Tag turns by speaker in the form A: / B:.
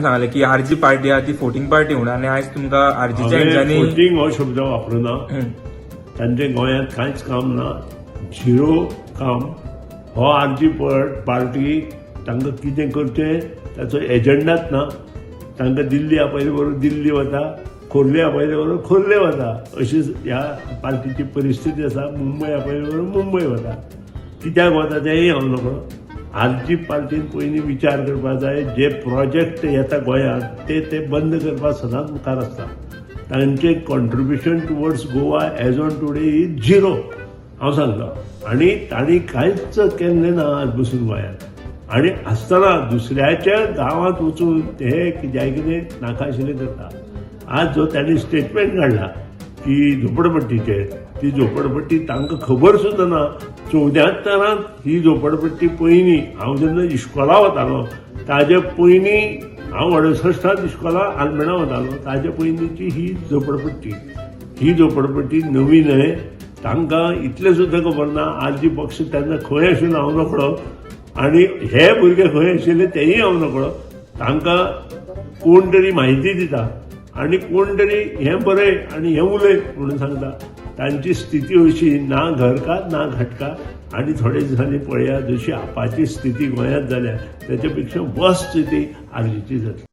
A: सांगले की RG party आहा ती फोटिंग पार्टी म्हणून आणि आज तुमका आरजीच्या हेंच्यांनी
B: फोटिंग हो शब्द वापरना. तांचे गोंयांत कांयच काम ना, झिरो काम. हो आरजी पार्टी तांकां कितें करचें ताचो एजंडाच ना. तांकां दिल्ली आपयले बरोबर दिल्ली वता, खोर्ले आपयले बरोबर खोर्ले वता, अशी ह्या पार्टीची परिस्थिती आसा. मुंबय आपयले बरोबर मुंबय वता. कित्याक वता तेंय हांव नकळो. आरजी पार्टीन पयलीं विचार करपाक जाय, जे प्रोजेक्ट येता गोंयांत ते बंद करपाक सदांच मुखार आसता. तांचे contribution towards Goa as on today is zero. हांव सांगता. आनी तांणी कांयच केल्लें ना आज बसून गोंयांत. आनी आसतना दुसऱ्याच्या गांवांत वचून ते जाय कितें नाका आशिल्लें करता. आज जो तांणी स्टेटमेंट काडला की झोपडपट्टीचेर, ती झोपडपट्टी तांकां खबर सुद्दां ना. 74 ही झोपडपट्टी पयलीं हांव जेन्ना इस्कॉला वतालो ताजे पयलीं हांव 68 इस्कॉला आल्मेणा वतालो, ताजे पयलींची ही झोपडपट्टी. ही झोपडपट्टी नवी न्हय. तांकां इतलें सुद्दां खबर ना आरजी पक्ष तेन्ना खंय आशिल्लो हांव नकळो. आनी हे भुरगे खंय आशिल्ले तेंय हांव नकळो. तांकां कोण तरी म्हायती दिता आनी कोण तरी हें बरय आनी हें उलय म्हणून सांगता. तांची स्थिती अशी ना घरकात ना घटकात. आनी थोडे दिसांनी पळया जशी आपाची स्थिती गोंयांत जाल्या तेच्या पेक्षा वर्स्ट स्थिती आरजीची जातली.